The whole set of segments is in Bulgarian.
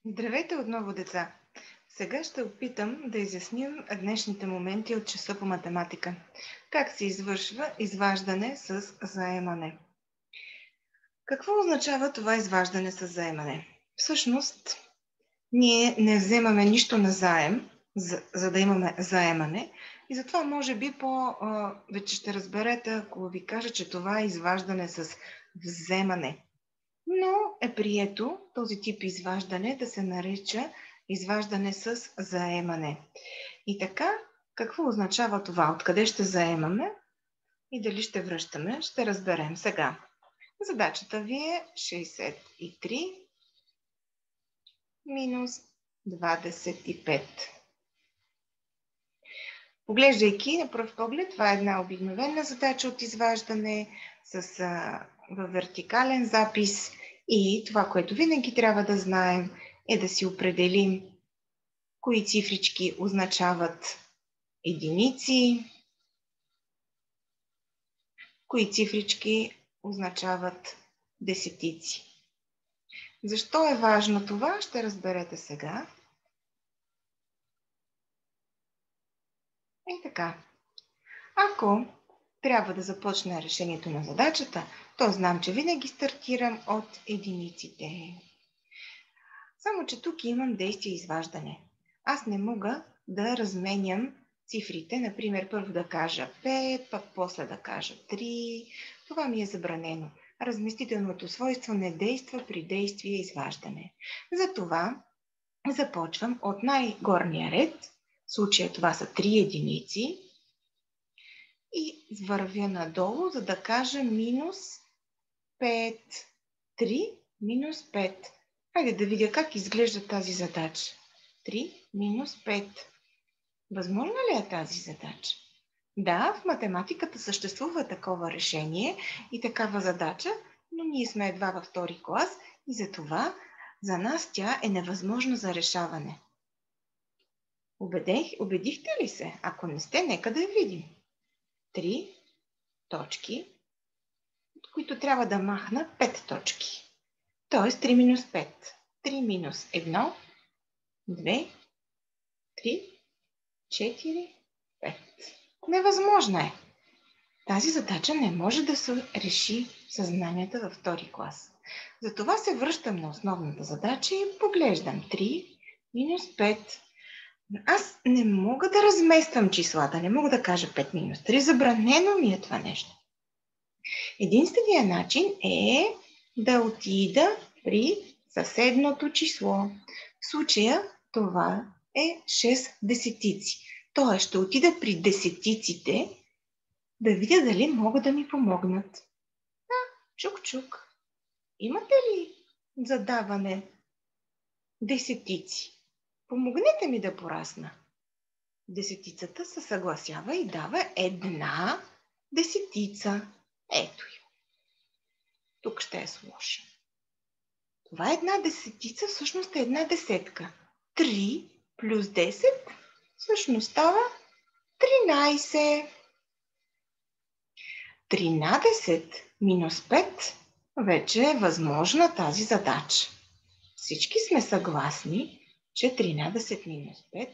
Здравейте отново, деца! Сега ще опитам да изясним днешните моменти от часа по математика. Как се извършва изваждане с заемане? Какво означава това изваждане с заемане? Всъщност, ние не вземаме нищо на заем, за да имаме заемане, и затова може би вече ще разберете, ако ви кажа, че това е изваждане с вземане. Но е прието този тип изваждане да се нарича изваждане с заемане. И така, какво означава това? Откъде ще заемаме и дали ще връщаме, ще разберем сега. Задачата ви е 63 минус 25. Поглеждайки на пръв поглед, това е една обикновена задача от изваждане във вертикален запис. И това, което винаги трябва да знаем, е да си определим кои цифрички означават единици, кои цифрички означават десетици. Защо е важно това, ще разберете сега. И така, ако трябва да започне решението на задачата, то знам, че винаги стартирам от единиците. Само, че тук имам действие изваждане. Аз не мога да разменям цифрите, например, първо да кажа 5, пък после да кажа 3. Това ми е забранено. Разместителното свойство не действа при действие изваждане. Затова започвам от най-горния ред. В случая това са 3 единици. И вървя надолу, за да кажа минус 5. 3 минус 5. Хайде да видя как изглежда тази задача. 3 минус 5. Възможно ли е тази задача? Да, в математиката съществува такова решение и такава задача, но ние сме едва във втори клас и затова за нас тя е невъзможна за решаване. Убедихте ли се? Ако не сте, нека да я видим. 3 точки, от които трябва да махна 5 точки. Тоест 3 минус 5. 3 минус 1, 2, 3, 4, 5. Невъзможно е. Тази задача не може да се реши в съзнанията във втори клас. Затова се връщам на основната задача и поглеждам 3 минус 5. Аз не мога да размествам числата, не мога да кажа 5 минус 3. Забранено ми е това нещо. Единственият начин е да отида при съседното число. В случая това е 6 десетици. Тоест ще отида при десетиците да видя дали могат да ми помогнат. Чук-чук. Имате ли задаване десетици? Помогнете ми да порасна. Десетицата се съгласява и дава една десетица. Ето я. Тук ще е сложим. Това е една десетица, всъщност е една десетка. 3 плюс 10 всъщност става 13. 13 минус 5 вече е възможна тази задача. Всички сме съгласни, че 13 минус 5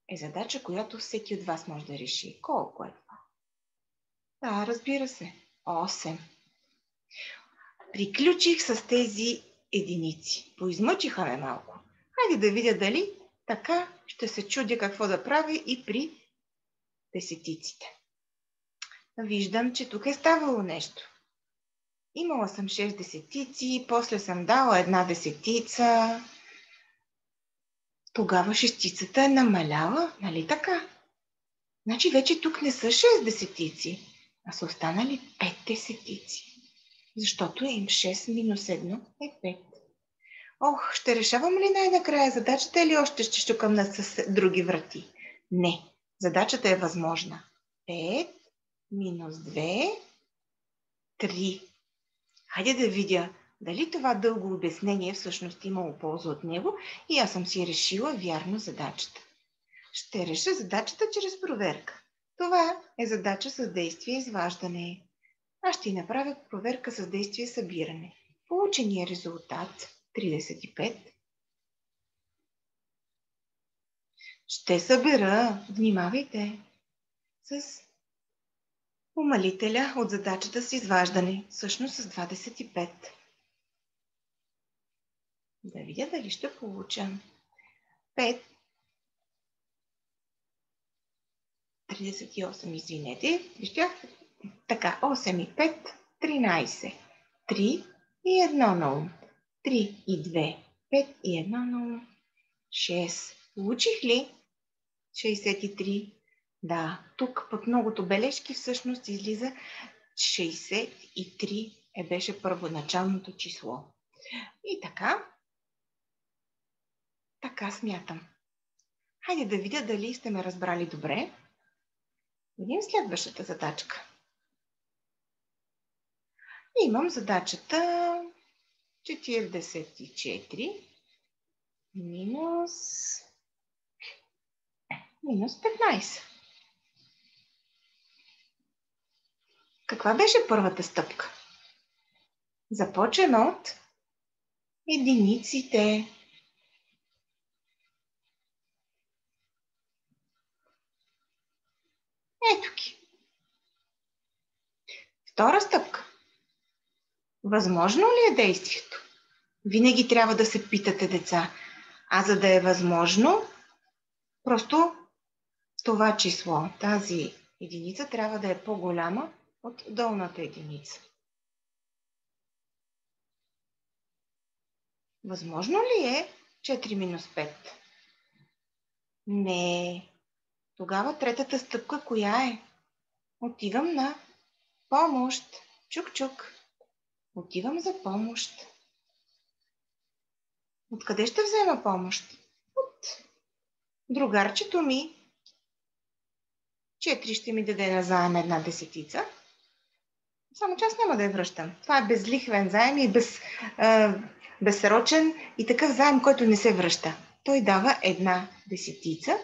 е задача, която всеки от вас може да реши. Колко е това? Да, разбира се. 8. Приключих с тези единици. Поизмъчиха ме малко. Хайде да видя дали така ще се чудя какво да правя и при десетиците. Виждам, че тук е ставало нещо. Имала съм 6 десетици, после съм дала една десетица. Тогава шестицата е намаляла, нали така? Значи вече тук не са 6 десетици, а са останали 5 десетици. Защото им 6 минус 1 е 5. Ох, ще решавам ли най-накрая задачата или още ще щукам на други врати? Не, задачата е възможна. 5 минус 2, 3. Хайде да видя дали това дълго обяснение всъщност имало полза от него и аз съм си решила вярно задачата. Ще реша задачата чрез проверка. Това е задача с действие изваждане. Аз ще направя проверка с действие събиране. Получения резултат 35 Ще събера, внимавайте, с умалителя от задачата с изваждане, всъщност с 25. Да видя дали ще получа. 5, 38, извинете. Виждях? Така, 8 и 5, 13. 3 и 1 на ум. 3 и 2, 5 и 1 на ум. 6. Получих ли? 63. Да, тук под многото бележки всъщност излиза 63 беше първоначалното число. И така смятам. Хайде да видя дали сте ме разбрали добре. Видим следващата задачка. Имам задачата 44 минус 15. Каква беше първата стъпка? Започваме от единиците. Ето ги. Втора стъпка. Възможно ли е действието? Винаги трябва да се питате, деца. А за да е възможно, просто това число, тази единица трябва да е по-голяма от долната единица. Възможно ли е 4 минус 5? Не. Тогава третата стъпка коя е? Отивам на помощ. Чук-чук. Отивам за помощ. Откъде ще взема помощ? От другарчето ми. 4 ще ми даде на заем една десетица. Само че аз няма да я връщам. Това е безлихвен заем и безсрочен и такъв заем, който не се връща. Той дава една десетица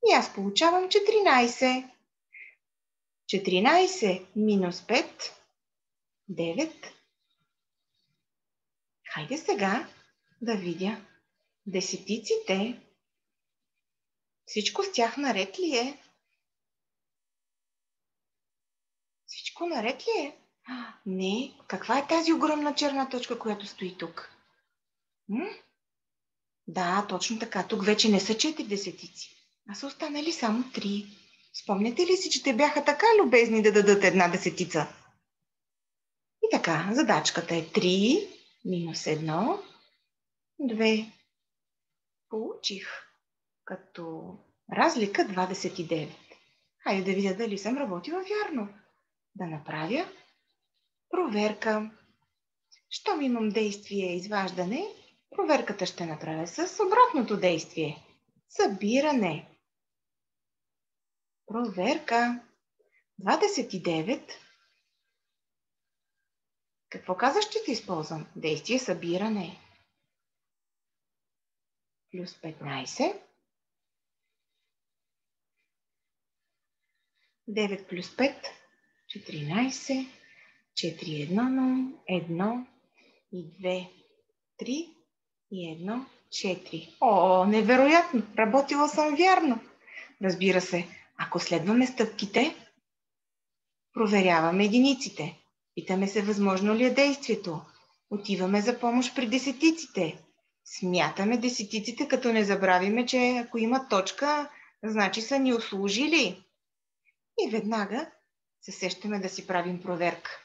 и аз получавам 14. 14 минус 5, 9. Хайде сега да видя. Десетиците, всичко с тях наред ли е? Всичко наред ли е? Не. Каква е тази огромна черна точка, която стои тук? Да, точно така. Тук вече не са 4 десетици, а са останали само 3. Спомняте ли си, че те бяха така любезни да дадат една десетица? И така, задачката е 3 минус 1, 2. Получих като разлика 29. Хайде да видя дали съм работила вярно. Да направя проверка. Щом имам действие изваждане, проверката ще направя с обратното действие. Събиране. Проверка. 29. Какво каза, ще ти използвам? Действие събиране. Плюс 15. 9 плюс 5. 14. 4, 1 на 1 и 2, 3 и 1, 4. О, невероятно! Работила съм вярно. Разбира се, ако следваме стъпките, проверяваме единиците. Питаме се, възможно ли е действието. Отиваме за помощ при десетиците. Смятаме десетиците, като не забравиме, че ако има точка, значи са ни услужили. И веднага се сещаме да си правим проверка.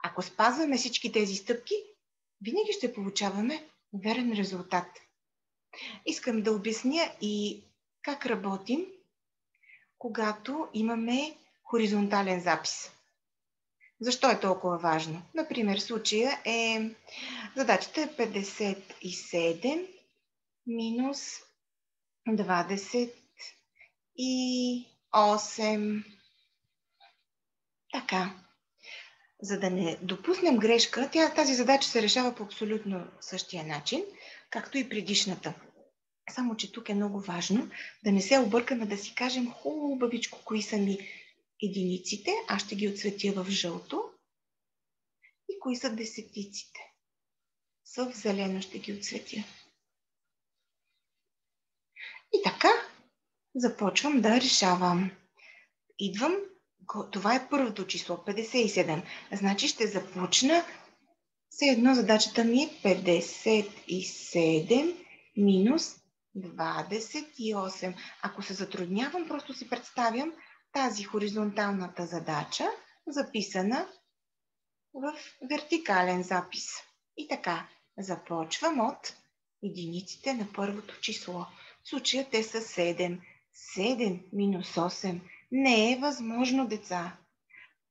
Ако спазваме всички тези стъпки, винаги ще получаваме верен резултат. Искам да обясня и как работим, когато имаме хоризонтален запис. Защо е толкова важно? Например, случая е задачата е 57 минус 28. Така. За да не допуснем грешка, тази задача се решава по абсолютно същия начин, както и предишната. Само че тук е много важно да не се объркаме, да си кажем хубавичко кои са ми единиците, аз ще ги отцветя в жълто, и кои са десетиците. В зелено ще ги отцветя. И така, Започвам да решавам. Идвам, това е първото число, 57. Значи ще започна, все едно задачата ми е 57 минус 28. Ако се затруднявам, просто си представям тази хоризонталната задача, записана в вертикален запис. И така, започвам от единиците на първото число. В случая те са 7. 7 минус 8 не е възможно, деца.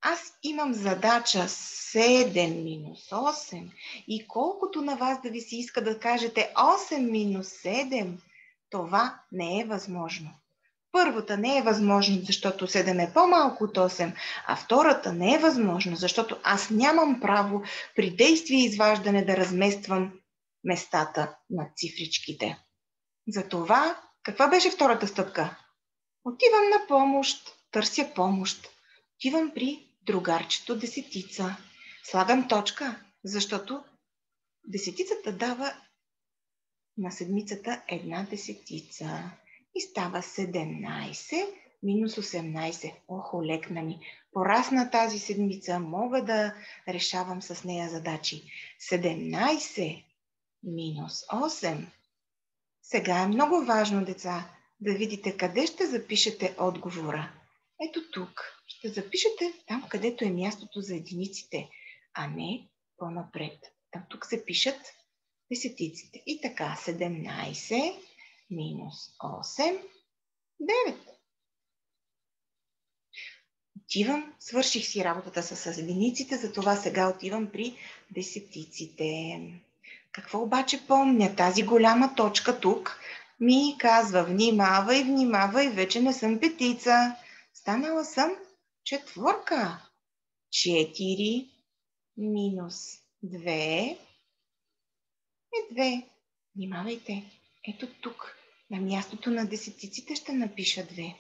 Аз имам задача 7 минус 8 и колкото на вас да ви се иска да кажете 8 минус 7, това не е възможно. Първата не е възможно, защото 7 е по-малко от 8, а втората не е възможно, защото аз нямам право при действие и изваждане да размествам местата на цифричките. Затова, каква беше втората стъпка? Отивам на помощ, търся помощ. Отивам при другарчето десетица. Слагам точка, защото десетицата дава на седмицата една десетица. И става 17 минус 18. Охо, лекна ми. Порасна тази седмица, мога да решавам с нея задачи. 17 минус 8. Сега е много важно, деца, да видите къде ще запишете отговора. Ето тук. Ще запишете там, където е мястото за единиците, а не по-напред. Там тук се пишат десетиците. И така, 17 минус 8, 9. Отивам, свърших си работата с единиците, затова сега отивам при десетиците. Какво обаче помня? Тази голяма точка тук ми казва внимавай, внимавай, вече не съм петица. Станала съм четворка. 4 минус 2 е 2. Внимавайте. Ето тук, на мястото на десетиците ще напиша 2.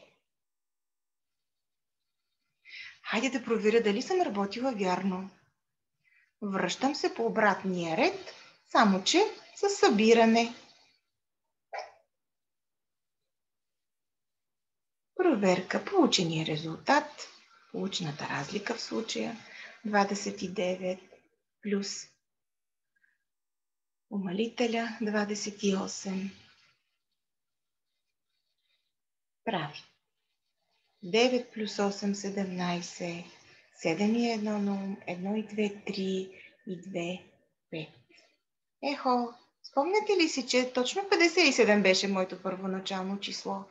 Хайде да проверя дали съм работила вярно. Връщам се по обратния ред, само че със събиране. Проверка, получения резултат, получената разлика в случая 29 плюс умалителя 28 прави 9 плюс 8 17, 7 и 1 0, 1 и 2 3 и 2 5. Ехо, спомняте ли си, че точно 57 беше моето първоначално число?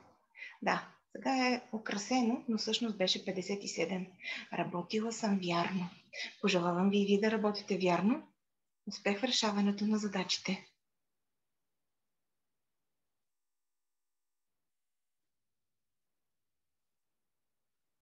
Да, сега е украсено, но всъщност беше 57. Работила съм вярно. Пожелавам ви и вие да работите вярно. Успех в решаването на задачите.